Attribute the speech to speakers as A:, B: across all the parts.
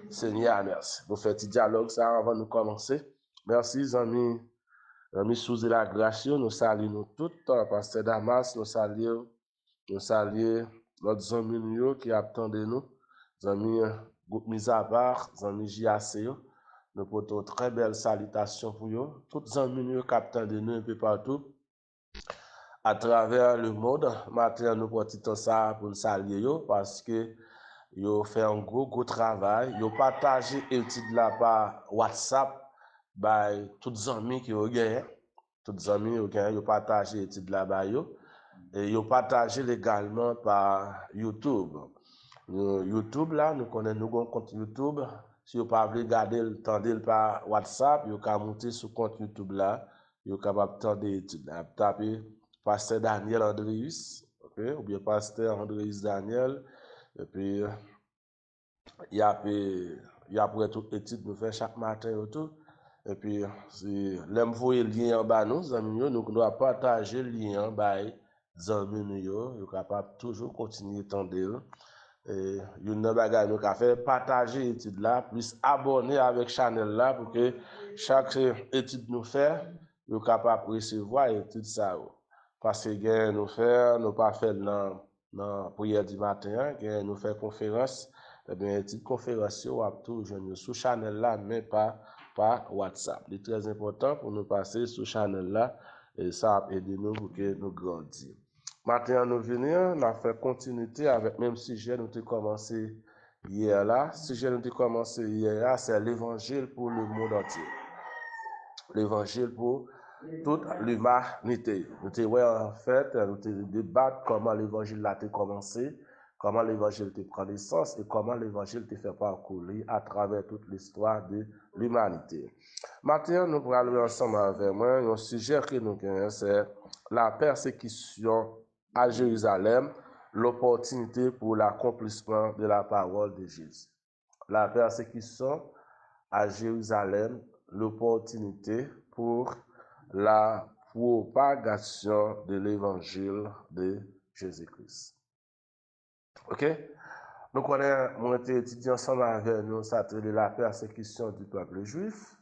A: Seigneur, merci. Nous faisons un petit dialogue ça avant de commencer. Merci, amis. Amis sous la grâce, nous saluons nous tous. Pasteur Damas, nous saluons notre ami qui attendent nous. Amis, groupe mis à part, amis JAC, nous portons très belle salutation pour eux. Tous les amis qui attendent nous un peu partout à travers le monde. Maintenant, nous portons ça pour nous saluer parce que yo fait un gros travail, yo partagé étude là par WhatsApp by tous les amis qui ont gagné, tous les amis qui ont gagné, yo partagé étude là bas yo et yo partagé également par YouTube. YouTube là, nous connaissons nous compte YouTube, si vous pas voulu regarder le tendez par WhatsApp, yo ka monter sur compte YouTube là, yo capable tendre étude là, taper pasteur Daniel Andreus, OK, ou bien pasteur Andreus Daniel et puis il y a pour toute étude nous fait chaque matin autour et puis si l'aime voyer le lien en bas nous amis nous doit partager le lien by amis nous yo capable toujours continuer tendre et une bagage nous ka faire partager étude là plus abonner avec channel là pour que chaque étude nous fait yo capable recevoir étude ça parce que gain nous faire nous pas faire dans prière du matin gain nous faire conférence. Eh bien, petite conférence, on va toujours sur channel là, mais pas par WhatsApp. C'est très important pour nous passer sur channel là et ça va aider nous pour que nous grandissions. Maintenant, nous venons, on a fait continuité avec le même sujet nous avons commencé hier là. Sujet nous avons commencé hier là, c'est l'évangile pour le monde entier. L'évangile pour toute l'humanité. Nous avons en fait, nous avons débattre comment l'évangile a commencé, comment l'évangile te prend naissance et comment l'évangile te fait parcourir à travers toute l'histoire de l'humanité. Maintenant, nous allons ensemble avec moi. Un sujet que nous avons, c'est la persécution à Jérusalem, l'opportunité pour l'accomplissement de la parole de Jésus. La persécution à Jérusalem, l'opportunité pour la propagation de l'évangile de Jésus-Christ. OK? Nous connaissons, nous avons étudié ensemble avec nous, ça la persécution du peuple juif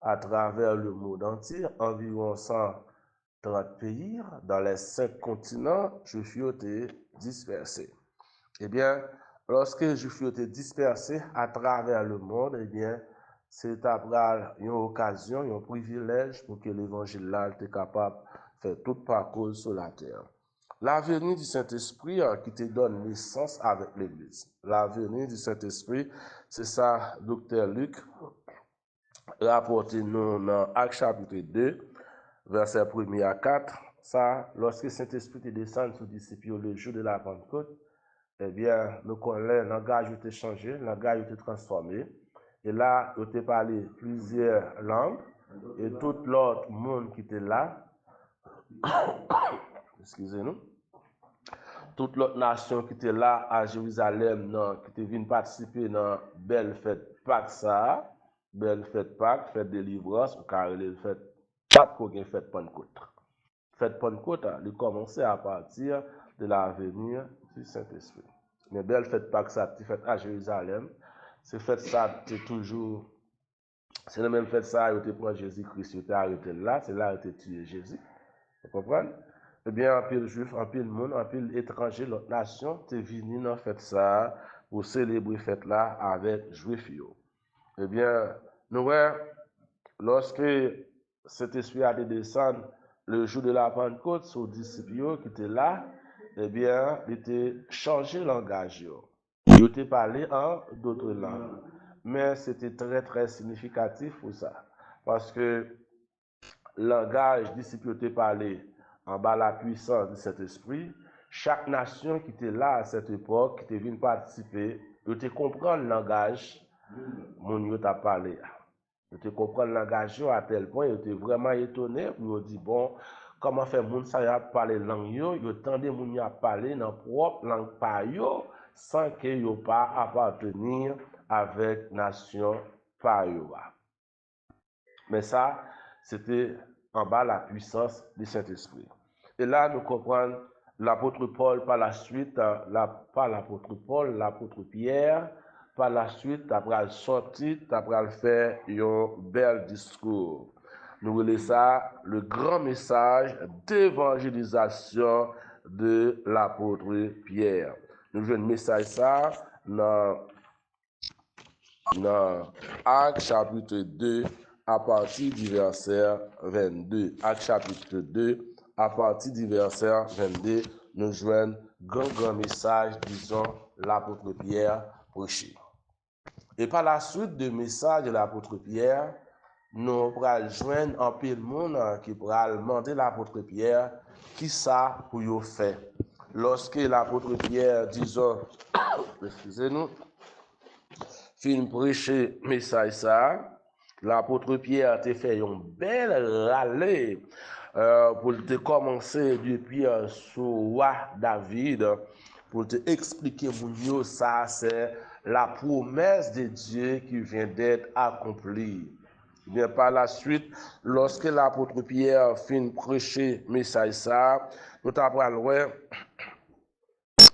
A: à travers le monde entier, environ 130 pays dans les 5 continents, juifs étaient dispersés. Eh bien, lorsque les juifs étaient dispersés à travers le monde, eh bien, c'est après une occasion, un privilège pour que l'évangile là soit capable de faire tout parcours sur la terre. La venue du Saint-Esprit qui te donne naissance avec l'Église. La venue du Saint-Esprit, c'est ça, Docteur Luc rapporté nous dans Actes chapitre 2, verset 1 à 4. Ça, lorsque le Saint-Esprit te descend sur les disciples le jour de la Pentecôte, eh bien, nous connaissons, le langage a été changé, le langage a été transformé. Et là, il a parlé plusieurs langues, et tout l'autre monde qui était là, excusez-nous, toute l'autre nation qui était là à Jérusalem, qui était venue participer dans la belle fête Pâques, ça, belle fête Pâques, fête de délivrance, car elle est fête Pâques qu'on a fête Pentecôte. Fête Pentecôte, elle a commencé à partir de la venue du Saint-Esprit. Mais belle fête Pâques, ça, fête à Jérusalem. C'est fête ça, c'est toujours, c'est la même fête ça, il était pour Jésus-Christ, il était arrêté là, c'est là qu'il était tué Jésus. Vous comprenez? Eh bien, un pile juif, un pile monde, un pile étranger, l'autre nation, t'es venu dans fête ça pour célébrer fête là avec juifs. Eh bien, nous voyons, lorsque cet esprit a descendu le jour de la Pentecôte sur les disciples qui étaient là, eh bien, il était changé le langage. Il était parlé en d'autres langues. Mais c'était très, très significatif pour ça. Parce que le langage disciple était parlé en bas la puissance de cet esprit. Chaque nation qui était là à cette époque, qui était venue participer, il était comprendre le langage, mon yo t'a parlé. Il était comprendre le langage à tel point, il était vraiment étonné. Il dit bon, comment faire moun ça y a parler langue yo, il tendait moun y a parler dans propre langue pa yo, sans que yo pas appartenir avec nation pa yo. Mais ça, c'était en bas la puissance du Saint-Esprit. Et là, nous comprenons l'apôtre Paul par la suite, pas l'apôtre Paul, l'apôtre Pierre, par la suite, après le sortir, après le faire un bel discours. Nous voulons ça le grand message d'évangélisation de l'apôtre Pierre. Nous jouons un message ça dans Actes chapitre 2 à partir du verset 22. Actes chapitre 2 à partir du verset 22, nous jouons grand message, disons, l'apôtre Pierre prêché. Et par la suite du message de l'apôtre Pierre, nous pourrons joindre un peu de monde qui pourra demander l'apôtre Pierre qui ça pour y faire. Lorsque l'apôtre Pierre, disons, excusez-nous, fin prêcher message ça, l'apôtre Pierre te fait une belle râlée pour te commencer depuis sur roi David, pour te expliquer vous ça c'est la promesse de Dieu qui vient d'être accomplie. Bien par la suite, lorsque l'apôtre Pierre fin prêcher message ça, nous t'apprendrons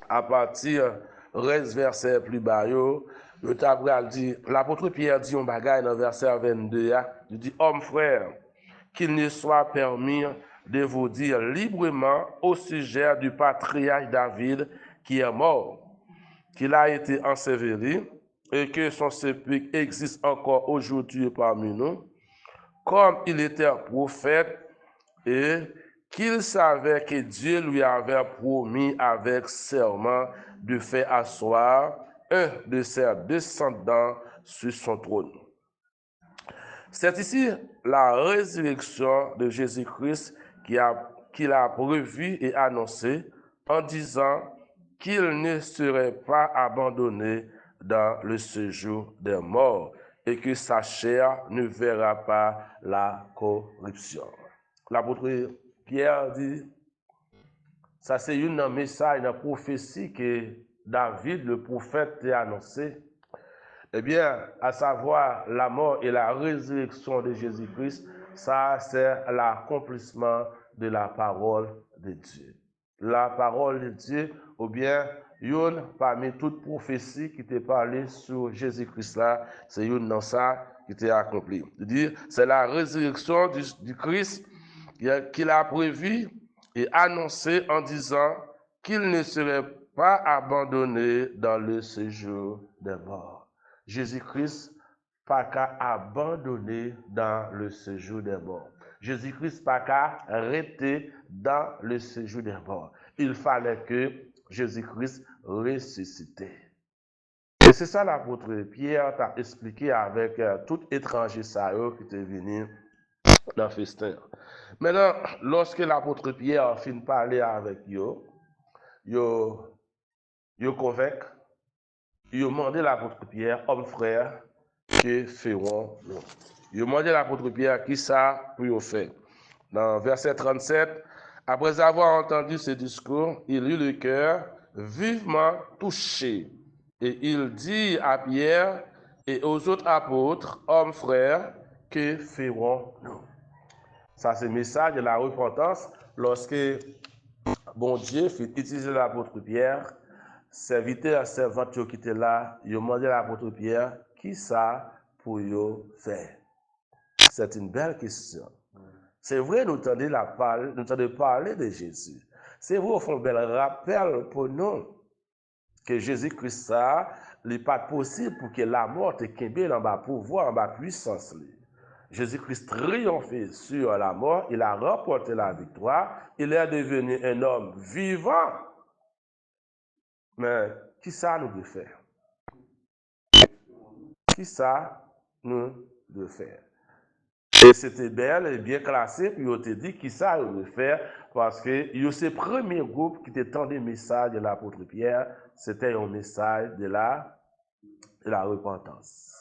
A: à partir reste verset plus bas yo, l'apôtre Pierre dit un bagage dans verset 22, il dit homme frère, qu'il ne soit permis de vous dire librement au sujet du patriarche David qui est mort, qu'il a été enseveli et que son sépulcre existe encore aujourd'hui parmi nous, comme il était prophète et qu'il savait que Dieu lui avait promis avec serment de faire asseoir un de ses descendants sur son trône. C'est ici la résurrection de Jésus-Christ qu'il a prévu et annoncé en disant qu'il ne serait pas abandonné dans le séjour des morts et que sa chair ne verra pas la corruption. L'apôtre Pierre dit, ça c'est un message, une prophétie que David, le prophète, a annoncé. Eh bien, à savoir la mort et la résurrection de Jésus-Christ, ça c'est l'accomplissement de la parole de Dieu. La parole de Dieu, ou bien, une parmi toutes prophéties qui t'est parlé sur Jésus-Christ là, c'est une dans ça qui t'est accompli. C'est la résurrection du Christ qu'il a prévu et annoncé en disant qu'il ne serait pas abandonné dans le séjour des morts. Jésus-Christ pas qu'à abandonner dans le séjour des morts. Jésus-Christ pas qu'à arrêter dans le séjour des morts. Il fallait que Jésus-Christ ressuscite. Et c'est ça l'apôtre Pierre t'a expliqué avec tout étranger ça qui était venu dans le festin. Maintenant, lorsque l'apôtre Pierre finit de parler avec yo convainc, il demandé à l'apôtre Pierre, homme frère, que ferons-nous? Il demandé à l'apôtre Pierre qui ça pour faire. Dans verset 37, après avoir entendu ce discours, il eut le cœur vivement touché. Et il dit à Pierre et aux autres apôtres, hommes frères, que ferons-nous? Ça, c'est le message de la repentance lorsque bon Dieu fit utiliser l'apôtre Pierre, serviteur, servante qui était là, il a demandé à l'apôtre Pierre, qui ça pour yo faire? C'est une belle question. C'est vrai, nous entendons parler de Jésus. C'est vrai, au fond, bel rappel pour nous que Jésus-Christ, ça, il n'est pas possible pour que la mort te kembe dans ma pouvoir, dans ma puissance. Jésus-Christ triomphé sur la mort, il a remporté la victoire, il est devenu un homme vivant. Mais qui ça nous devons faire? Qui ça nous devons faire? Et c'était belle et bien classé, puis on te dit qui ça nous devons faire, parce que ce premier groupe qui t'étendait le message de l'apôtre Pierre, c'était un message de la repentance,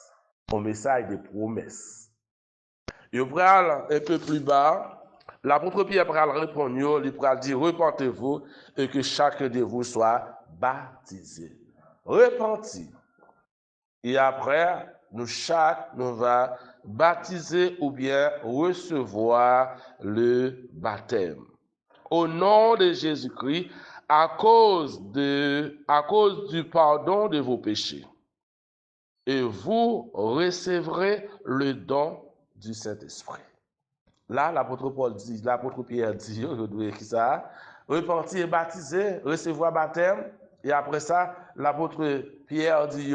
A: un message de promesse. Il prend un peu plus bas, l'apôtre Pierre prend répondre, il prend dire repentez-vous et que chacun de vous soit baptisé. Repenti. Et après, nous va baptiser ou bien recevoir le baptême. Au nom de Jésus-Christ, à cause du pardon de vos péchés. et vous recevrez le don du Saint-Esprit. Là, l'apôtre Pierre dit, je dois écrire ça, repentir et baptiser, recevoir baptême, et après ça, l'apôtre Pierre dit,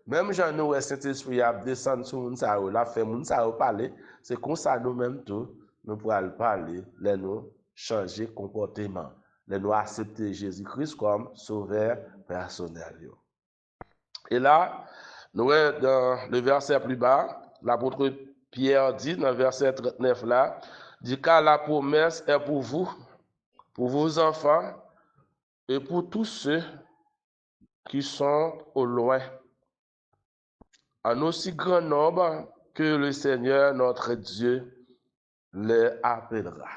A: même Jean le Saint-Esprit a descendu sur moun sa yo, la fait moun sa yo parler, c'est comme ça nous-mêmes tout, nous pourrons parler, les nous changer comportement, les nous accepter Jésus-Christ comme sauveur personnel. Et là, nous dans le verset plus bas, l'apôtre Pierre dit dans le verset 39 là, dit car la promesse est pour vous, pour vos enfants et pour tous ceux qui sont au loin, en aussi grand nombre que le Seigneur notre Dieu les appellera.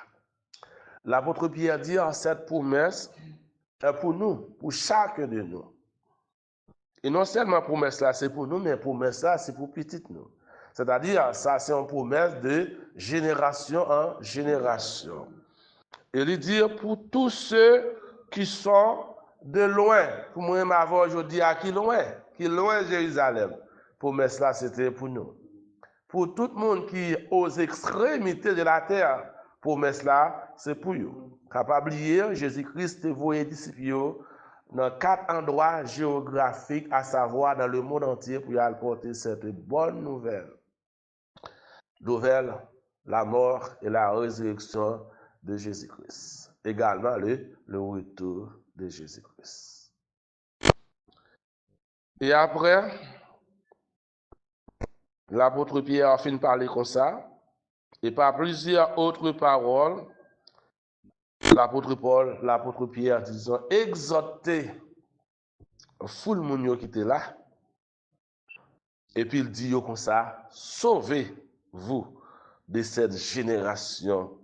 A: L'apôtre Pierre dit cette promesse est pour nous, pour chacun de nous. Et non seulement promesse là, c'est pour nous, mais promesse là, c'est pour petit nous. C'est-à-dire, ça, c'est une promesse de génération en génération. Et il dit pour tous ceux qui sont de loin. Pour moi, m'avoir aujourd'hui à qui loin Jérusalem. Promesse là, c'était pour nous. Pour tout le monde qui est aux extrémités de la terre, promesse là, c'est pour eux. Capable de Jésus-Christ est voué disciples dans 4 endroits géographiques, à savoir dans le monde entier, pour y apporter cette bonne nouvelle. Nouvelle, la mort et la résurrection de Jésus-Christ. Également le retour de Jésus-Christ. Et après, l'apôtre Pierre a fini de parler comme ça, et par plusieurs autres paroles, l'apôtre Paul, l'apôtre Pierre disant, exhortez foule moun qui était là, et puis il dit comme ça, sauvez-vous de cette génération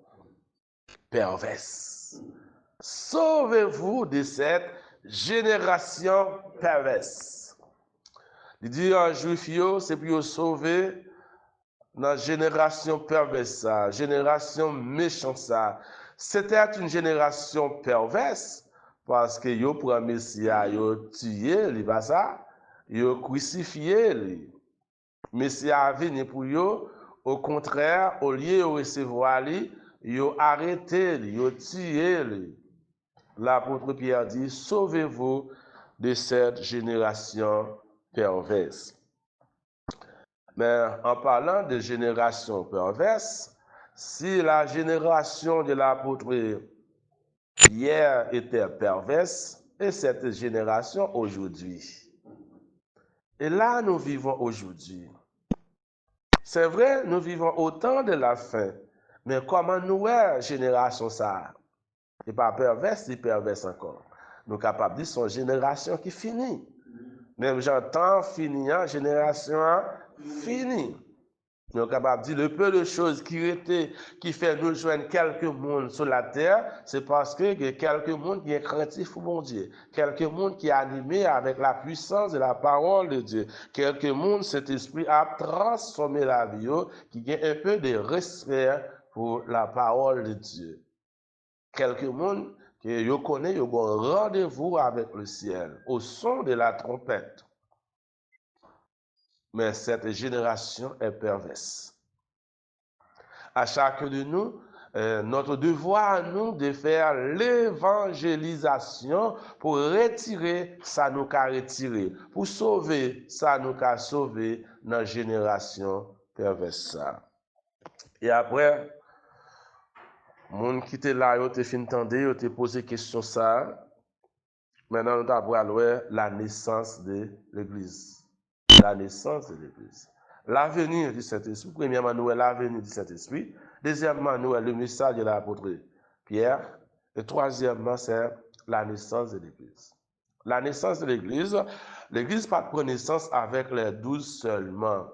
A: perverse. Sauvez-vous de cette génération perverse. Il dit un juif, c'est pour sauver dans la génération perverse, génération méchante. C'était une génération perverse parce que yo pour un Messia, yo tué, li pas ça, yo crucifié. Messia a venu pour yo, au contraire, au lieu de recevoir lui, yo arrêté, yo tué. L'apôtre Pierre dit, sauvez-vous de cette génération perverse. Mais en parlant de génération perverse, si la génération de l'apôtre Pierre était perverse, et cette génération aujourd'hui. Et là, nous vivons aujourd'hui. C'est vrai, nous vivons au temps de la fin, mais comment nous est génération ça? Et pas perverse, c'est perverse encore. Nous sommes capables de dire son génération qui finit. Même j'entends fini, génération finie. Nous sommes capables de dire le peu de choses qui fait nous joindre quelques mondes sur la terre, c'est parce que y a quelques mondes qui est craintif au bon Dieu. Quelques mondes qui est animé avec la puissance de la parole de Dieu. Quelques mondes, cet esprit a transformé la vie, qui a un peu de respect pour la parole de Dieu. Quelques mondes qui yo connaît, yo ont rendez-vous avec le ciel, au son de la trompette. Mais cette génération est perverse. À chacun de nous, notre devoir à nous de faire l'évangélisation pour retirer ça nous qu'a retiré, pour sauver ça nous qu'a sauvé dans la génération perverse. Et après, moun qui était là, yo te fin tande, yo te posé question ça. Maintenant, nous avons la naissance de l'Église. La naissance de l'Église. L'avenir du Saint-Esprit. Premièrement, nous avons l'avenir du Saint-Esprit. Deuxièmement, nous avons le message de l'apôtre Pierre. Et troisièmement, c'est la naissance de l'Église. La naissance de l'Église, l'Église pas de naissance avec les 12 seulement.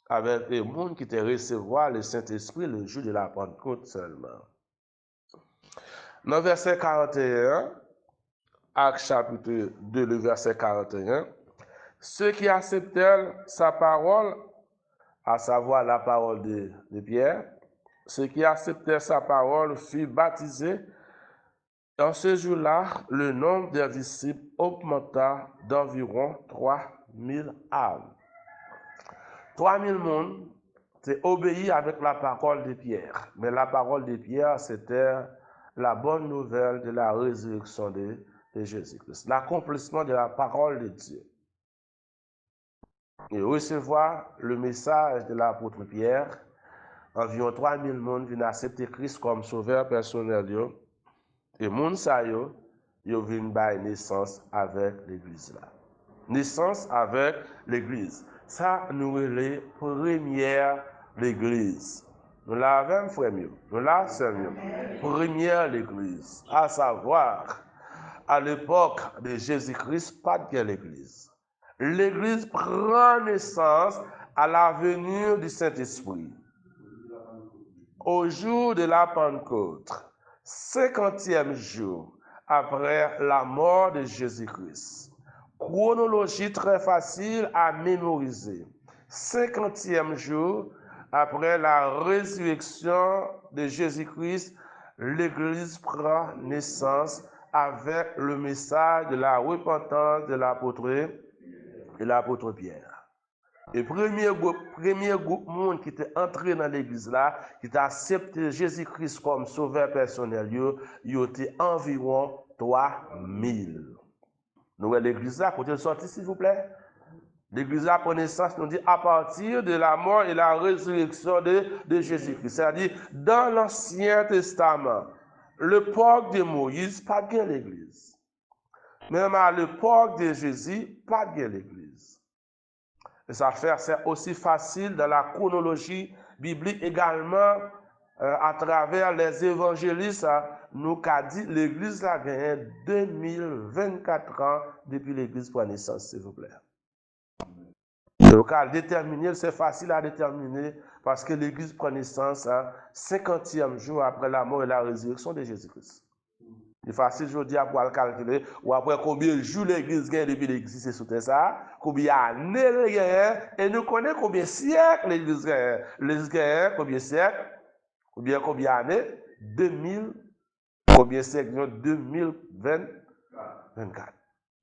A: Avec les gens qui te recevoir le Saint-Esprit le jour de la Pentecôte seulement. Dans le verset 41, Actes chapitre 2, le verset 41, ceux qui acceptèrent sa parole, à savoir la parole de Pierre, ceux qui acceptèrent sa parole furent baptisés. En ce jour-là, le nombre des disciples augmenta d'environ 3000 âmes. 3000 personnes t'es obéi avec la parole de Pierre. Mais la parole de Pierre, c'était la bonne nouvelle de la résurrection de Jésus-Christ. L'accomplissement de la parole de Dieu. Et recevoir le message de l'apôtre Pierre, environ 3000 personnes viennent accepter Christ comme sauveur personnel. Et moun sa yo viennent bailler naissance avec l'église là. Naissance avec l'église. Ça nous relève première l'église. Nous l'avons frère mieux. Nous l'avons première l'église. À savoir, à l'époque de Jésus-Christ, pas de l'église. L'église prend naissance à la venue du Saint-Esprit. Au jour de la Pentecôte, 50e jour après la mort de Jésus-Christ. Chronologie très facile à mémoriser. 50e jour après la résurrection de Jésus-Christ, l'Église prend naissance avec le message de la repentance de l'apôtre Pierre. Et premier groupe monde qui était entré dans l'église là, qui a accepté Jésus-Christ comme sauveur personnel, il était environ 3000. Nous l'église là, côté sorti s'il vous plaît. L'église là prend naissance, nous dit à partir de la mort et la résurrection de Jésus-Christ. C'est-à-dire dans l'Ancien Testament, l'époque de Moïse, pas bien l'église. Même à l'époque de Jésus, pas bien l'église. Et ça fait c'est aussi facile dans la chronologie biblique également à travers les évangélistes. Nous qu'a dit l'église a gagné 2024 ans depuis l'église pour naissance, s'il vous plaît. Donc à déterminer, c'est facile à déterminer parce que l'église prend naissance 50e jour après la mort et la résurrection de Jésus-Christ. C'est facile aujourd'hui à pouvoir calculer, ou après combien de jours l'église gagne depuis l'église sous ça, combien d'années elle gagne, et nous connaissons combien de siècles l'église gagne. L'église gagne combien de siècles, combien d'années, 2000, combien de siècles, 2024.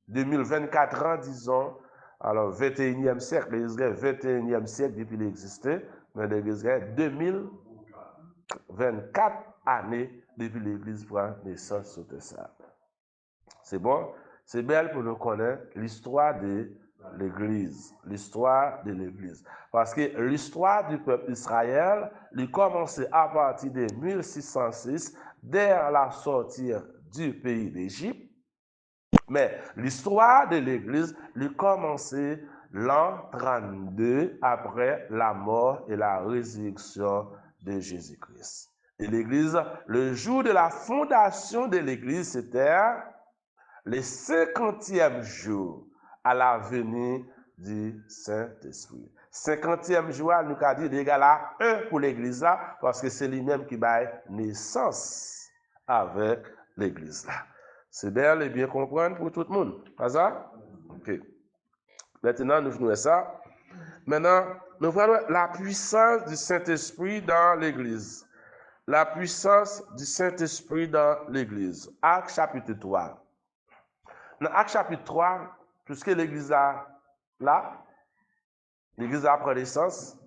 A: 2024 ans, disons, alors 21e siècle, l'église gagne 21e siècle depuis l'existait, mais l'église gagne 2024 années depuis l'église prend naissance sur ça. C'est bon? C'est belle pour nous connaître l'histoire de l'église. L'histoire de l'église. Parce que l'histoire du peuple d'Israël, il commençait à partir de 1606, dès la sortie du pays d'Égypte. Mais l'histoire de l'église, il commençait l'an 32 après la mort et la résurrection de Jésus-Christ. Et l'église, le jour de la fondation de l'église, c'était le 50e jour à la venue du Saint-Esprit. 50e jour, nous avons dit égal à 1 pour l'église là, parce que c'est lui-même qui baille naissance avec l'église là. C'est bel et bien comprendre pour tout le monde. Pas ça? Ok. Maintenant, nous venons à ça. Maintenant, nous voyons la puissance du Saint-Esprit dans l'église. La puissance du Saint-Esprit dans l'Église. Actes chapitre 3. Dans Actes chapitre 3, puisque l'Église a là, l'Église a pris naissance,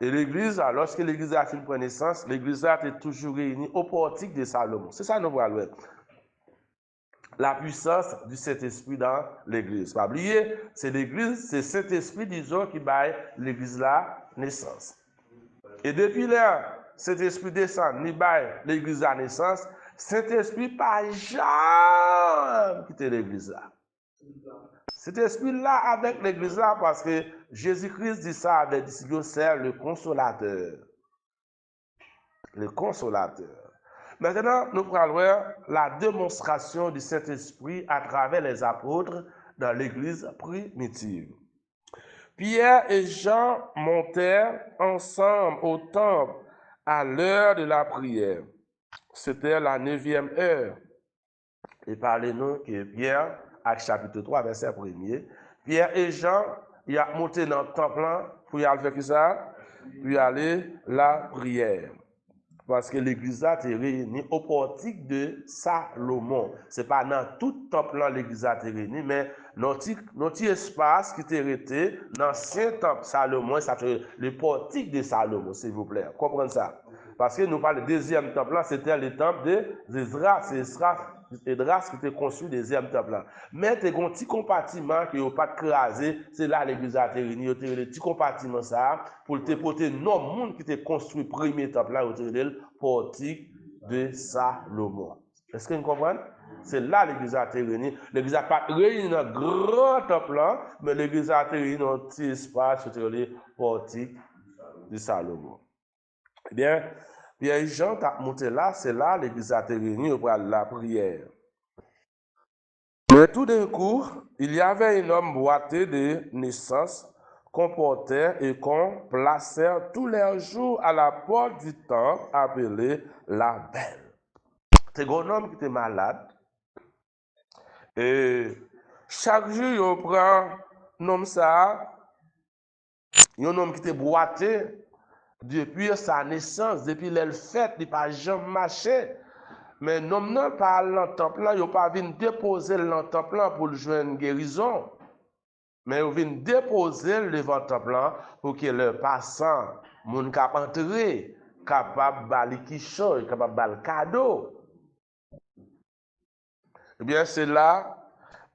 A: et l'Église, lorsque l'Église a fait prendre naissance, l'Église a été toujours réunie au portique de Salomon. C'est ça nous voyons. La puissance du Saint-Esprit dans l'Église. Pas oublier, c'est l'Église, c'est Saint-Esprit, disons, qui baille l'Église là naissance. Et depuis là, Saint-Esprit descend, ni baille l'église à naissance, Saint-Esprit pas jamais quitter l'église là. Saint-Esprit là avec l'église là parce que Jésus-Christ dit ça avec disciples, c'est le consolateur. Le consolateur. Maintenant, nous allons voir la démonstration du Saint-Esprit à travers les apôtres dans l'église primitive. Pierre et Jean montèrent ensemble au temple à l'heure de la prière. C'était la 9e heure. Et parlez-nous que Pierre, Actes chapitre 3, verset 1er, Pierre et Jean, ils ont monté dans le temple pour y aller faire ça, puis aller la prière. Parce que l'église a été réunie au portique de Salomon. Ce n'est pas dans tout temple l'église a été réunie, mais dans notre espace qui était resté dans l'ancien temple Salomon, ça fait le portique de Salomon, s'il vous plaît. Comprenez ça. Parce que nous parlons du deuxième temple, c'était le temple d'Esdras. C'est Esdras qui était construit le deuxième temple. Mais il y a un petit compartiment qui n'a pas crasé, c'est là l'église a été réunie. Il y a un petit compartiment ça, pour te porter non monde qui était construit le premier temple là, il y a le portique de Salomon. Est-ce que vous comprenez? C'est là l'église a été réunie. L'église n'a pas réuni dans le grand temple là, mais l'église a été réunie dans un petit espace, c'est le portique de Salomon. Eh bien, Pierre-Jean t'a monté là, c'est là l'église a été réunie pour la prière. Mais tout d'un coup, il y avait un homme boiteux de naissance qu'on portait et qu'on plaçait tous les jours à la porte du temple appelé la Belle. C'est un homme qui était malade. Et chaque jour, il prend un homme ça, un homme qui était boiteux depuis sa naissance, depuis le fait, il n'a pas jamais marché. Mais non, non, pas dans le temple, il n'a pas venu déposer dans le temple pour le jouer une guérison. Mais il vient déposer devant le temple pour que le passant, mon cap entrer, capable de bali quichoy, capable de bali cadeau. Eh bien, c'est là,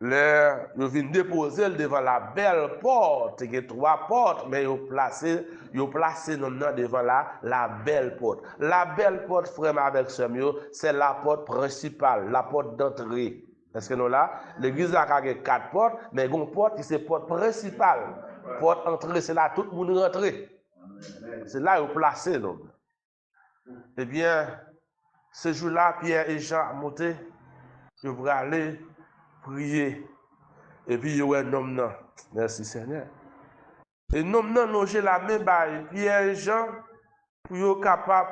A: il vient déposer devant la belle porte, il y a 3 portes, mais il placé devant la belle porte. La belle porte, frère, avec ce mieux, c'est la porte principale, la porte d'entrée. Est-ce que nous là, l'église a 4 portes, mais une porte qui c'est porte principale. Porte entrée, c'est là tout le monde rentre. C'est là où placé l'homme. Eh bien, ce jour-là, Pierre et Jean ont monté, ils vont aller prier. Et puis, il y a un homme là. Merci Seigneur. Et l'homme là, logé la même baille. Pierre et Jean, pour être capable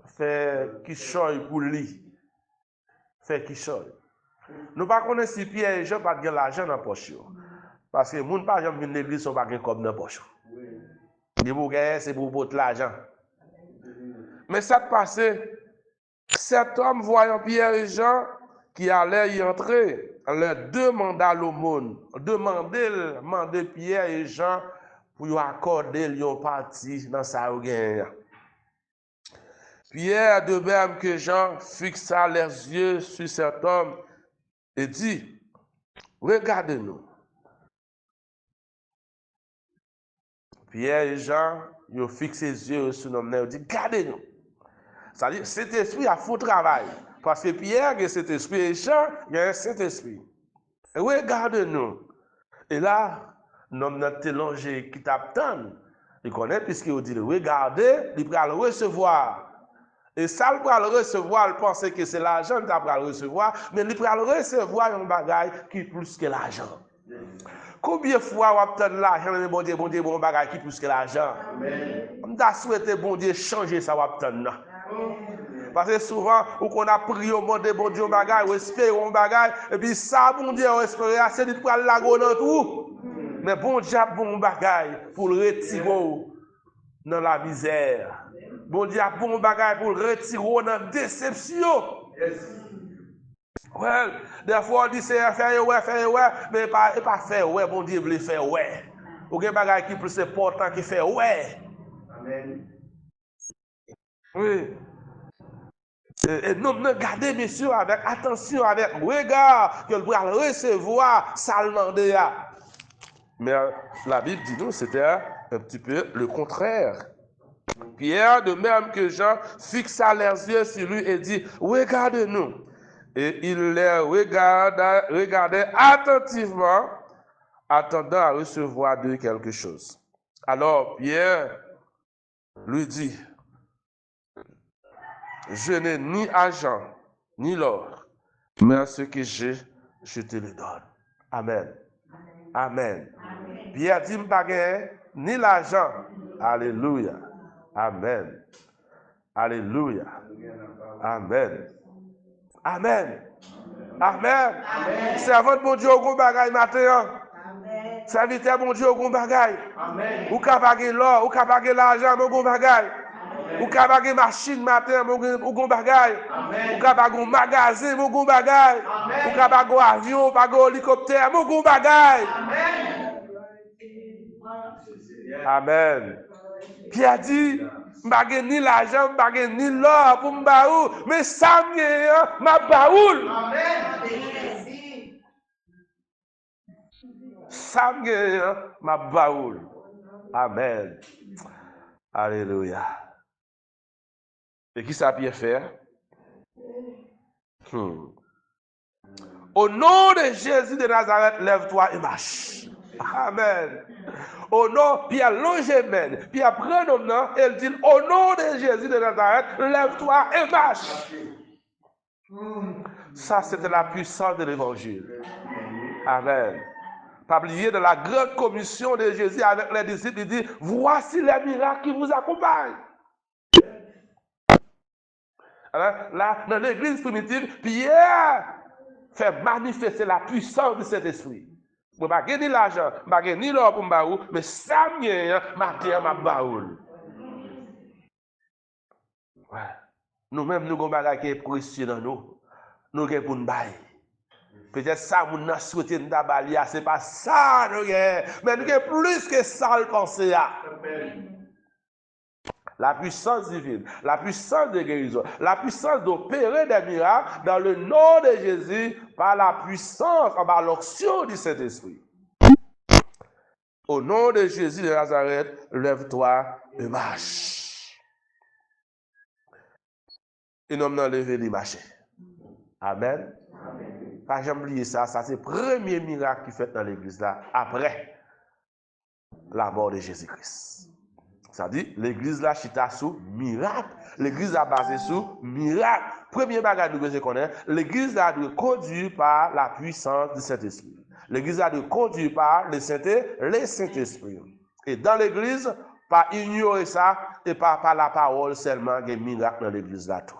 A: de faire quichoy pour lui. Faire quichoy. Nous ne connaissons pas si Pierre et Jean n'ont pas de l'argent dans la poche. Parce que les gens ne pas venir à l'église sans pas de comme dans la poche. C'est pour votre l'argent. Mais ça passé, cet homme voyant Pierre et Jean qui allaient y entrer, leur demanda l'aumône, demander Pierre et Jean pour lui accorder une partie dans sa gagne. Pierre, de même que Jean, fixa les yeux sur cet homme et dit, regardez-nous. Pierre et Jean, ils ont fixé les yeux sur l'homme et ont dit, regardez-nous. C'est-à-dire, cet esprit a faux travail. Parce que Pierre, il y a cet esprit, et Jean, il y a cet esprit. Et regardez-nous. Et là, l'homme n'a télongé qui t'attend. Il connaît, puisqu'il dit, regardez, il va le recevoir. Et ça, il va le recevoir, il pense que c'est l'argent qu'il va le recevoir, mais il va le recevoir un bagage qui est plus que l'argent. Combien de fois on obtient l'argent, mais bon Dieu, bon bagage qui est plus que l'argent? On a souhaité, bon Dieu, changer ça, on obtient. Parce que souvent, on a prié au monde de bon Dieu, bagage, on espère un bagage, et puis ça, bon Dieu, on espère, c'est de prendre la go dans tout. Mais bon Dieu, bon bagage pour le retirer dans la misère. Bon Dieu, bon bagage pour le retirer dans la déception. Ouais, des fois on dit c'est faire ouais, mais pas faire ouais, bon Dieu veut faire ouais. Ou bien bagage qui plus important qui fait ouais. Amen. Oui. Et nous regardez, messieurs, avec attention, avec regard, que le bras recevoir, ça demander. Mais la Bible dit nous, c'était un petit peu le contraire. Pierre, de même que Jean, fixa leurs yeux sur lui et dit, regardez-nous. Et il les regardait attentivement, attendant à recevoir d'eux quelque chose. Alors Pierre lui dit, je n'ai ni argent, ni l'or, mais ce que j'ai, je te le donne. Amen. Amen. Amen. Pierre dit, ni l'argent. Alléluia. Amen. Alléluia. Amen. Amen. Amen. Servant de mon Dieu au gros bagaille matin. Serviteur mon Dieu au gros bagaille. Ou ka bagay l'or, ou ka bagay l'argent au gros bagaille. Ou capable de machine matin, ou gon bagay. Ou capable de magasin, ou gon bagay. Ou capable de avion, pas de hélicoptère, ou gon bagay. Amen. Pierre dit, je ni l'argent, je ni l'or pour me mais ça ma baoul. Ça ma baoul. Amen. Alléluia. Et qui ça Pierre faire? Au nom de Jésus de Nazareth, lève-toi et marche. Amen. Au nom, Pierre Longémen, Pierre prend nom, elle dit, au nom de Jésus de Nazareth, lève-toi et marche. Ça, c'était la puissance de l'évangile. Amen. Pas oublier de la grande commission de Jésus avec les disciples, il dit, voici les miracles qui vous accompagnent. Alors, là, dans l'église primitive, Pierre fait manifester la puissance de cet esprit. Je ne vais pas ni l'argent, je ne vais pas ni l'or pour me mais ça ma terre, ma baoule. Ouais. Nous-mêmes, nous avons des choses qui sont précieux dans nous. Nous avons pour nous bailler. Peut-être ça, nous avons souhaité nous bailler, ce n'est pas ça, nous avons. Mais nous avons plus que ça, le penser. La puissance divine, la puissance de guérison, la puissance d'opérer des miracles dans le nom de Jésus par la puissance, par l'onction du Saint-Esprit. Au nom de Jésus de Nazareth, lève-toi et marche. Et nous avons levé les marcher. Amen. Pas jamais oublier ça, ça c'est le premier miracle qui fait dans l'église là, après la mort de Jésus-Christ. Ça dit, l'église là, chita sous miracle. L'église a basé sur miracle. Premier bagage nous devons connaître, l'église a de conduire par la puissance du Saint-Esprit. L'église a de conduire par le Saint-Esprit. Et dans l'église, pas ignorer ça et pas par la parole seulement, il y a des miracles dans l'église là tout.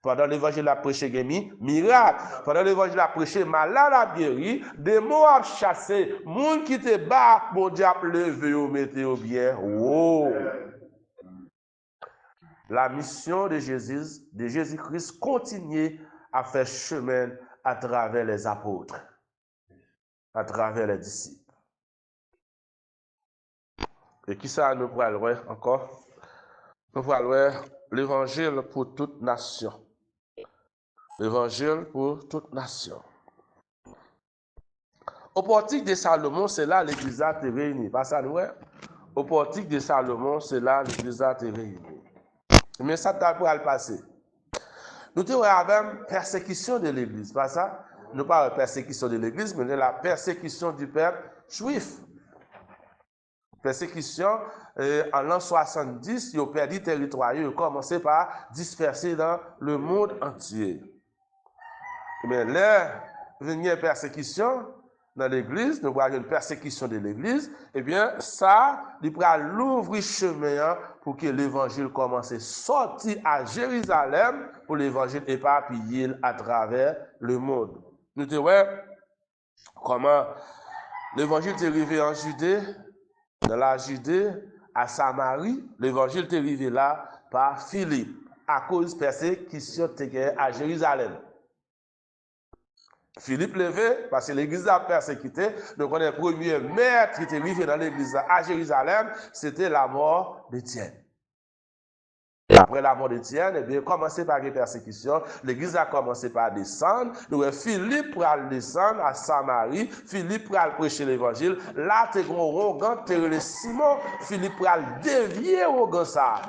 A: Pendant l'évangile a prêché miracle. Pendant l'évangile a prêché malade a guéri, démons a chassé, monde qui te bat, mon Dieu a levé ou mettez au bien. Oh. La mission de Jésus-Christ continue à faire chemin à travers les apôtres, à travers les disciples. Et qui ça nous parle encore? Nous parlons l'évangile pour toute nation. L'évangile pour toute nation. Au portique de Salomon, c'est là l'église a été réunie. Pas ça, nous, au portique de Salomon, c'est là l'église a été réunie. Mais ça t'a pas le passé. Nous avons persécution de l'église. Pas ça? Nous pas la persécution de l'église, mais la persécution du peuple juif. Persécution, en l'an 70, ils ont perdu territoire. Ils ont commencé par disperser dans le monde entier. Mais là, venir persécution dans l'église, nous voyons une persécution de l'église, eh bien, ça, il pourra l'ouvrir chemin pour que l'évangile commence à sortir à Jérusalem pour l'évangile éparpillé à travers le monde. Nous te voyons comment l'évangile est arrivé en Judée, dans la Judée, à Samarie, l'évangile est arrivé là par Philippe, à cause de persécution à Jérusalem. Philippe levé, parce que l'église a persécuté, donc on est le premier maître qui était arrivé dans l'église à Jérusalem, c'était la mort d'Étienne. Après la mort d'Étienne, eh bien, commencé par les persécutions, l'église a commencé par descendre, donc Philippe pour aller descendre à Samarie, Philippe pour aller prêcher l'évangile, là, t'es gros rogan, t'es le Simon, Philippe pour aller dévier rogan ça.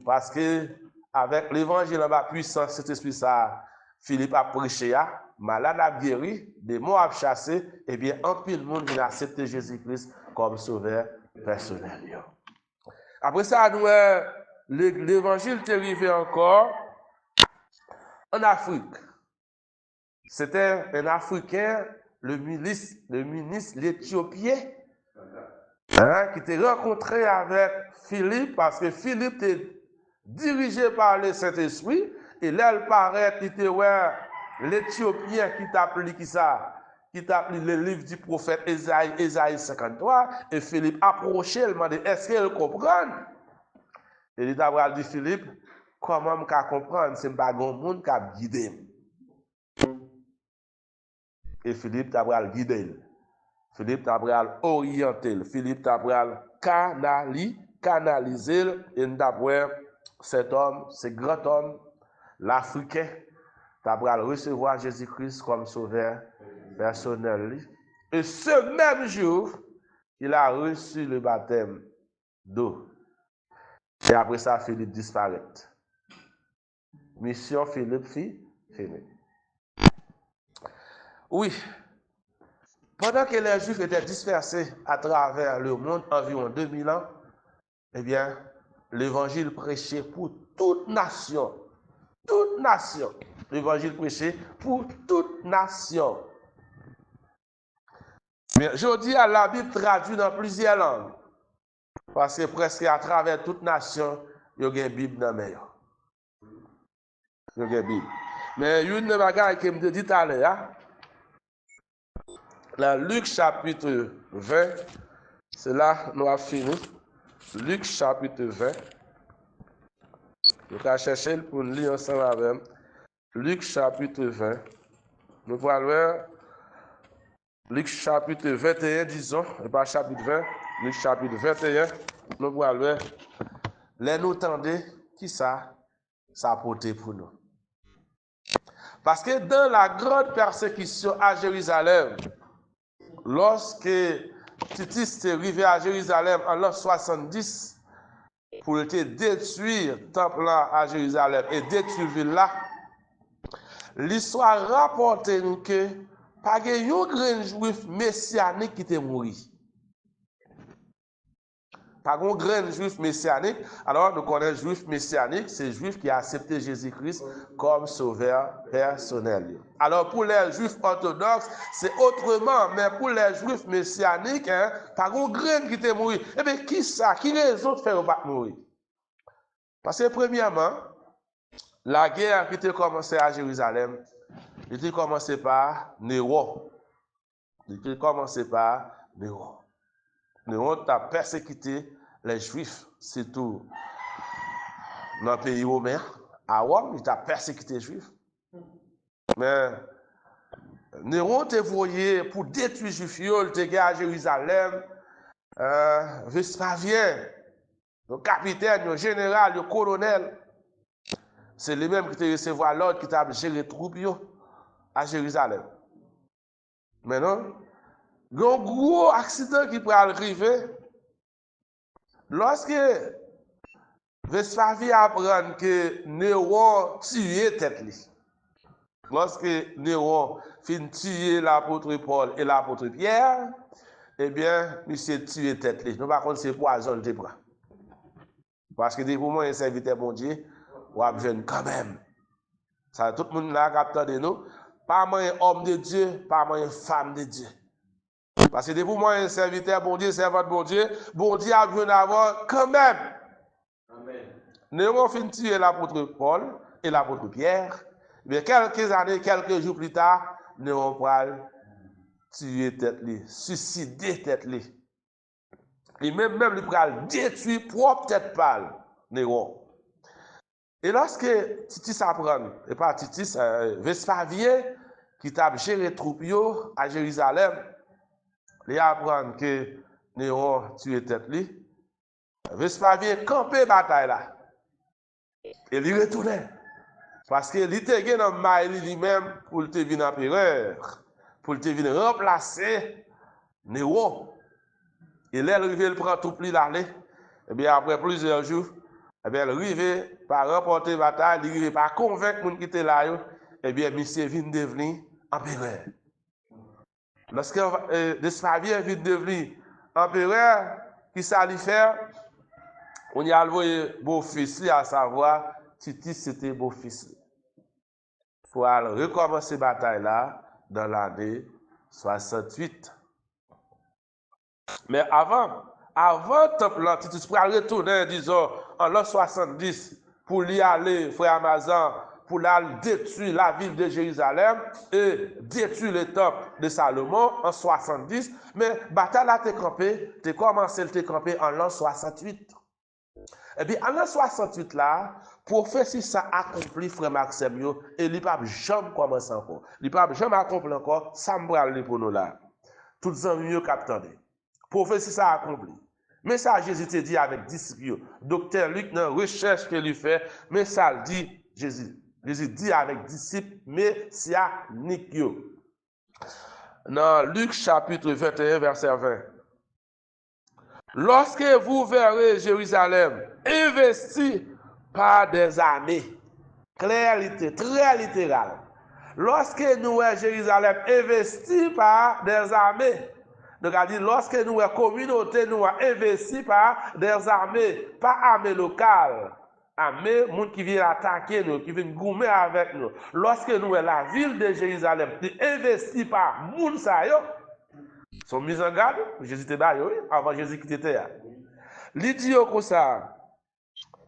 A: Parce que, avec l'évangile en bas puissant, cet esprit ça, Philippe a prêché, malade a guéri, démons a chassé, et bien, un peu de monde vient accepter Jésus-Christ comme sauveur personnel. Après ça, nous, l'évangile est arrivé encore en Afrique. C'était un Africain, le ministre l'Éthiopien, qui était rencontré avec Philippe, parce que Philippe était dirigé par le Saint-Esprit, et là, il paraît qu'il était l'Éthiopien qui t'appelait qui ça, qui t'appelait le livre du prophète Ésaïe 53, et Philippe approchait, il m'a dit, est-ce qu'il comprend? Et il t'a dit Philippe, comment je peux comprendre si je n'ai pas de monde qui a guidé. Et Philippe t'a guidé. Philippe t'a orienté. Philippe t'a canaliser et d'après cet homme, ce grand homme, l'Africain, t'a recevoir Jésus-Christ comme sauveur personnel. Et ce même jour, il a reçu le baptême d'eau. Et après ça, Philippe disparaît. Mission Philippe finie. Oui. Pendant que les Juifs étaient dispersés à travers le monde, environ 2000 ans, eh bien, l'évangile prêché pour toute nation. Toute nation. L'évangile prêché pour toute nation. Mais aujourd'hui, la Bible traduit dans plusieurs langues. Parce que presque à travers toute nation, il y a une Bible dans le meilleur. Il y a une Bible. Mais il y a une chose que je me dis tout à l'heure. Dans Luc chapitre 20, c'est là nous avons fini. Luc chapitre 20. Nous allons chercher pour nous lire ensemble avec. Luc chapitre 20. Nous allons voir Luc chapitre 21, disons, et pas chapitre 20. Luc chapitre 21. Nous allons voir les nous tendez qui ça a porté pour nous. Parce que dans la grande persécution à Jérusalem, lorsque Titus est arrivé à Jérusalem en l'an 70 pour détruire le temple à Jérusalem et détruire la ville là, l'histoire rapporte que pas de grand juif messianique qui était mort. Pas de grand juif messianique. Alors nous connaissons juif messianique, c'est juif qui a accepté Jésus-Christ comme sauveur personnel. Alors pour les juifs orthodoxes, c'est autrement, mais pour les juifs messianiques, pas de grand qui était mort. Eh bien, qui ça? Qui raison de faire pas mourir? Parce que premièrement, la guerre qui a commencé à Jérusalem, il a commencé par Néron. Il a commencé par Néron. Néron a persécuté les Juifs, surtout dans le pays romain. À Rome, il a persécuté les Juifs. Mais Néron t'a voyé pour détruire les Juifs, il t'a gagné à Jérusalem, Vespasien, le capitaine, le général, le colonel. C'est lui-même qui t'a recevoir l'ordre qui t'a géré les troupes à Jérusalem. Maintenant, il y a un gros accident qui peut arriver lorsque Vespasien apprend que Néron tué tête. Lorsque Néron fin tuer l'apôtre Paul et l'apôtre Pierre, eh bien, il s'est tué tête. Nous, par contre, c'est poison de bras. Parce que pour moi, un serviteur bon Dieu, ou a besoin quand même. Ça, tout le monde là, capteur de nous, pas moi un homme de Dieu, pas moi une femme de Dieu. Parce que pour moi, un serviteur bon Dieu, servant bon Dieu a besoin d'avoir quand même. Amen. Néron fin tuer l'apôtre Paul et l'apôtre Pierre. Mais quelques années, quelques jours plus tard, Néron pral tuer tête li, suicider tête li. Et même il pral détruire propre tête pâle, Néron. Et lorsque Titus apprend, et pas Titus, Vespasien, qui t'a géré troupe à Jérusalem, il apprend que Néron tué tête li. Vespasien campé bataille là. Et il retournait. Parce que il était dans le mail lui-même pour te venir empereur, pour te venir remplacer Néron. Et là, il prend tout pli l'aller. Et bien après plusieurs jours, eh bien, il arrive par remporter bataille, il arrive par convaincre les gens qui étaient là, eh bien, monsieur vient devenir empereur. Lorsque Vespasien vient devenir empereur, qui ça lui faire? On y a envoyé beau-fils, à savoir, Titus, c'était beau-fils. Il faut recommencer la bataille là dans l'année 68. Mais avant temple là, Titus pour retourner, disons, en l'an 70, pour y aller, frère Amazon, pour aller détruire la ville de Jérusalem et détruire le temple de Salomon en 70. Mais la bataille a été campée, commencé à camper en l'an 68. Et puis, en l'an 68 là, prophétie ça accompli, frère Maxime, yo, et il pas jamais commencé encore. Il pas jamais accompli encore, ça me parle pour nous là. Toutes les amis qui attendent. Prophétie ça accompli. Mais ça, Jésus te dit avec disciples. Docteur Luc, dans la recherche qu'il lui fait, mais ça le dit Jésus. Jésus dit avec disciples messianiques. Dans Luc chapitre 21, verset 20. Lorsque vous verrez Jérusalem investi par des armées, clair, très littéral. Lorsque nous voyons Jérusalem investi par des armées, donc a dit lorsque nous voyons communauté nous investi par des armées, pas armées locales, armées monde qui vient attaquer nous, qui vient goumer avec nous. Lorsque nous voyons la ville de Jérusalem investie par moun sa yo, sont mis en garde, Jésus était là, avant Jésus qui était là. Il dit comme ça,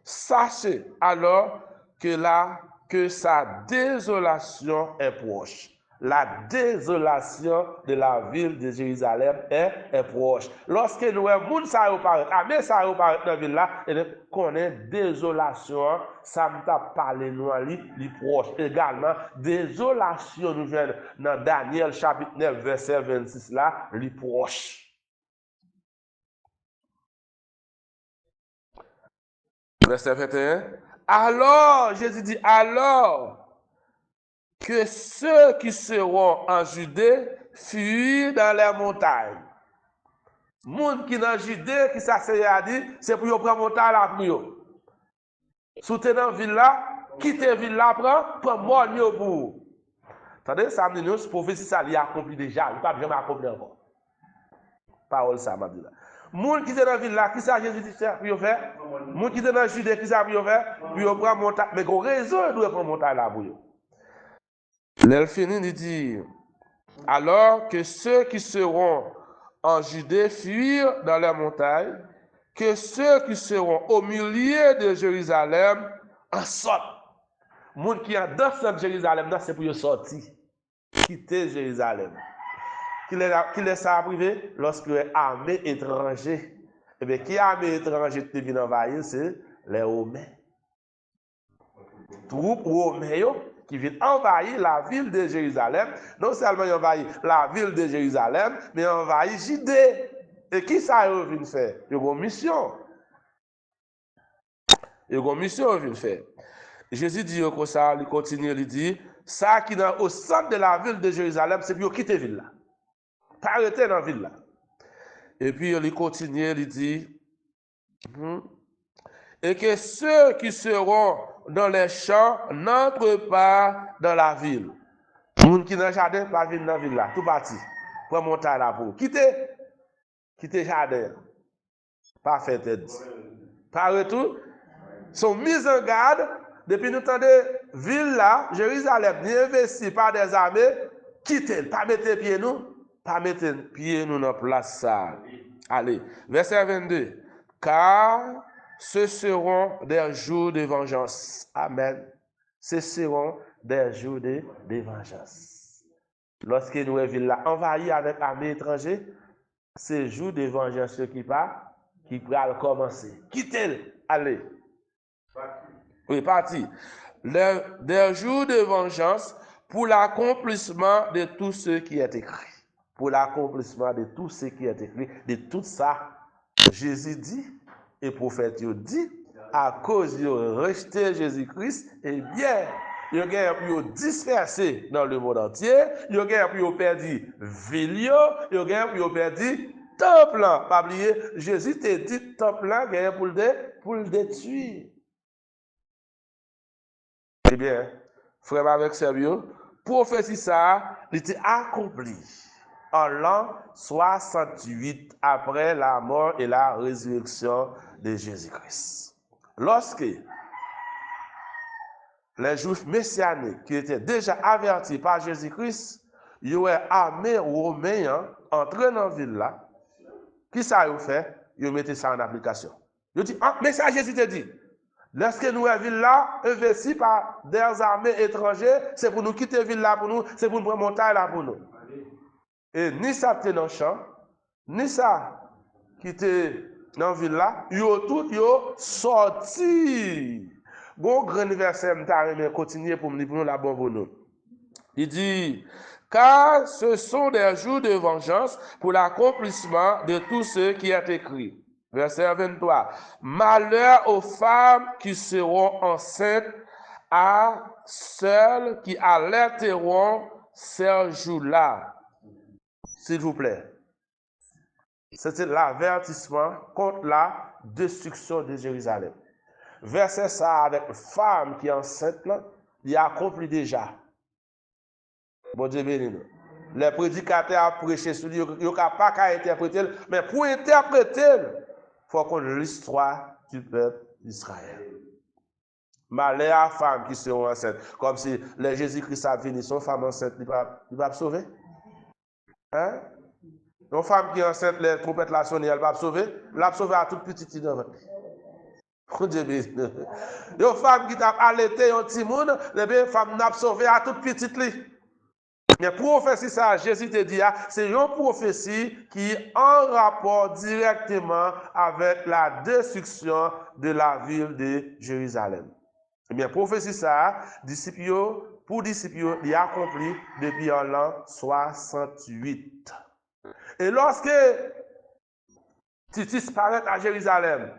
A: sachez alors que sa désolation est proche. La désolation de la ville de Jérusalem est proche. Lorsque nous voyons moun sa yo paraît, armée sa yo paraît dans la ville là, et connaît désolation, ça me t'a parlé nous li proche. Également, désolation nous vient dans Daniel chapitre 9 verset 26 là, li proche. Verset 21. Alors, Jésus dit, alors que ceux qui seront en Judée fuient dans les montagnes. Moun qui dans Judée, qui s'asseye à dire, c'est pour prendre montagne là pour eux. Soutenant ville là, quitter ville là, prendre mort pour. Attendez, ça me dit, nous, prophétie ça l'y accompli déjà, il pas jamais accompli encore. Parole ça m'a dit là. Moun qui est dans la ville là, qui ça Jésus dit pour faire? Moun qui est dans Judée, qui ça pour faire? Pour prendre montagne, mais qu'on raison de prendre montagne là pour eux. L'Elfini il dit, alors que ceux qui seront en Judée fuirent dans les montagnes, que ceux qui seront au milieu de Jérusalem en sortent. Moun qui est dans Jérusalem, c'est pour sortir, quitter Jérusalem. Qui est ça privé lorsque l'armée étrangère, et bien qui armée étrangère qui vient envahir, c'est les Romains. Troupes Romains qui viennent envahir la ville de Jérusalem, non seulement envahir la ville de Jérusalem, mais envahir Judée. Et qui ça vient faire? Il y a une mission. Il y a une mission vient faire. Jésus dit comme ça, il continue, il dit, ça qui est au centre de la ville de Jérusalem, c'est pour quitter la ville là. Pas arrêter dans la ville là. Et puis il continue, il dit, et que ceux qui seront dans les champs n'entrent pas dans la ville. Les gens qui dans le jardin, pas venir dans la ville là, tout parti. Pour monter là pour. Quitter le jardin. Pas fait tête. Par retour, sont mis en garde, depuis nous temps de ville là, Jérusalem, ni investi par des armées, quitter, pas mettre pied nous. Pas mettre pied nous dans place ça. Allez, verset 22. Car ce seront des jours de vengeance. Amen. Ce seront des jours de vengeance. Lorsque nous avons ville là envahi avec l'armée étrangère, c'est jour de vengeance qui va commencer. Quittez-le. Allez. Oui, parti. Des jours de vengeance pour l'accomplissement de tout ce qui est écrit. Pour l'accomplissement de tout ce qui est écrit, de tout ça, Jésus dit, et prophète dit, à cause de rejeter Jésus-Christ, eh bien, il y a pu disperser dans le monde entier, il y a pu perdu ville, il y a pu perdu temple. Pas oublier, Jésus t'a dit temple là, pour le détruire. Eh bien, frère avec sérieux, prophétie ça, il était accompli en l'an 68 après la mort et la résurrection de Jésus-Christ. Lorsque les Juifs messianiques qui étaient déjà avertis par Jésus-Christ, ils ont armé romains entrés dans la ville là, qui ça a fait? Ils ont mis ça en application. Ils ont dit, mais ça Jésus te dit, lorsque nous avons ville là, investie par des armées étrangères, c'est pour nous quitter la ville là pour nous, c'est pour nous prendre montagne là pour nous. Et ni ça était dans le champ, ni ça qui était dans ville là, yo tout yo sorti. Bon grand verset m'ta remen continuer pour nous la bon pour nous. Il dit car ce sont des jours de vengeance pour l'accomplissement de tout ce qui est écrit. Verset 23. Malheur aux femmes qui seront enceintes, à celles qui allaiteront ces jours-là. S'il vous plaît. C'était l'avertissement contre la destruction de Jérusalem. Verset ça avec femme qui est enceinte, il a accompli déjà. Bon Dieu béni nous. Les prédicateurs ont prêché sur lui, ils n'ont pas qu'à interpréter, mais pour interpréter, il faut qu'on ait l'histoire du peuple d'Israël. Malheur à femmes qui seront enceintes, comme si le Jésus-Christ a venu, son femme enceinte, il ne va pas sauver. Hein? Une femme qui est enceinte, les trompettes la sonné, elle va sauver. Elle va sauver à toute petite dans votre vie. Une femme qui t'a allaité un petit monde, les femmes n'a sauvé à toute petite li. Mais prophétie ça, Jésus te dit, c'est une prophétie qui est en rapport directement avec la destruction de la ville de Jérusalem. Eh bien, prophétie ça, pour disciples, il a accompli depuis l'an 68. Et lorsque Titus paraît à Jérusalem,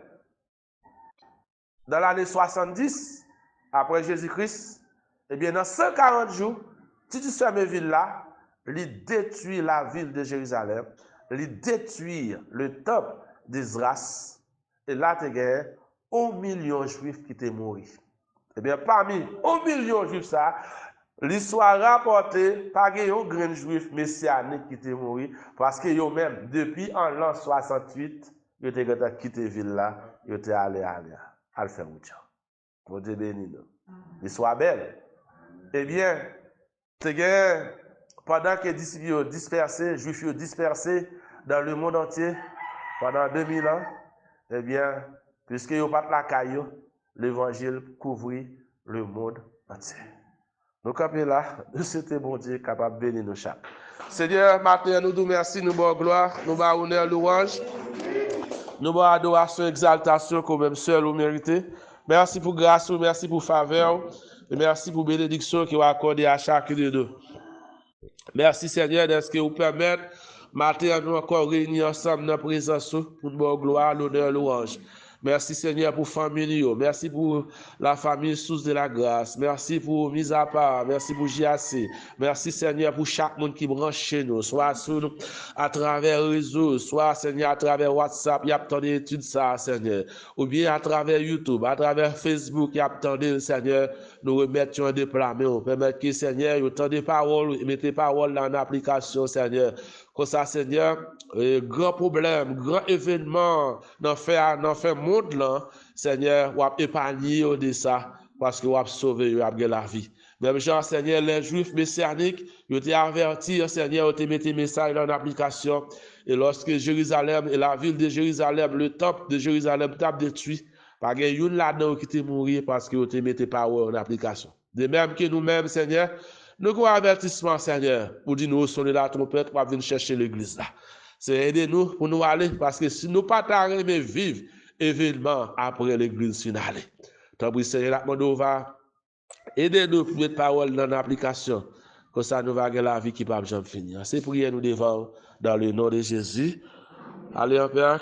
A: dans l'année 70, après Jésus-Christ, eh bien, dans 140 jours, Titus ferme ville là, il détruit la ville de Jérusalem, il détruit le temple d'Isras, et là, tu as 1 million de juifs qui étaient morts. Eh bien, parmi 1 million de juifs, ça, l'histoire rapportée par un grand juif messianique qui était mort, parce que eux même, depuis en l'an 68, ils étaient quitté la ville là, ils étaient allés à le faire route. Bon Dieu béni nous. L'histoire belle. Eh bien, pendant que les disciples dispersés, juifs dispersés dans le monde entier, pendant 2000 ans, eh bien, puisque ils n'ont pas de la caillou, l'évangile couvrit le monde entier. Nous campons là, c'était bon Dieu capable de bénir nous chaque. Seigneur, maintenant nous nous merci, nous bon gloire, nous bon honneur, louange, nous bon adoration, exaltation, comme même seul vous méritez. Merci pour grâce, merci pour faveur, et merci pour bénédiction qui vous accordé à chacun de nous. Merci Seigneur de ce que vous permettez, maintenant nous encore réunis ensemble dans la présence pour nous bon gloire, l'honneur, louange. Merci Seigneur pour famille, merci pour la famille sous de la grâce, merci pour mise à part, merci pour JAC, merci Seigneur pour chaque monde qui branche chez nous, soit sur nous, à travers le réseau, soit Seigneur à travers WhatsApp, il y a tant d'études ça Seigneur, ou bien à travers YouTube, à travers Facebook, il y a tant de Seigneur, nous remettons en déploiement, permettre que Seigneur, il y a tant de paroles, mettez paroles dans l'application Seigneur. Comme ça, Seigneur, grand problème, grand événement dans fait monde là, Seigneur, ou a épargné de ça, parce que ou a sauvé, ou a gagné la vie. Même genre, Seigneur, les Juifs messianiques, ils ont été avertis, Seigneur, ils ont mis des messages dans l'application. Et lorsque Jérusalem et la ville de Jérusalem, le temple de Jérusalem, t'a détruit, pas qu'il y a une là-dedans qui était mourir parce qu'ils ont mis des paroles en application. De même que nous-mêmes, Seigneur, nous avons un avertissement, Seigneur, pour dire nous sonner la trompette pour venir chercher l'église là. C'est aider nous pour nous aller, parce que si nous ne pas t'arriver vivre événement après l'église finale. Tant pis, Seigneur, nous va aider nous pour mettre parole dans l'application. Comme ça, nous va gagner la vie qui ne va jamais finir. C'est prier nous devant dans le nom de Jésus. Allez, Père,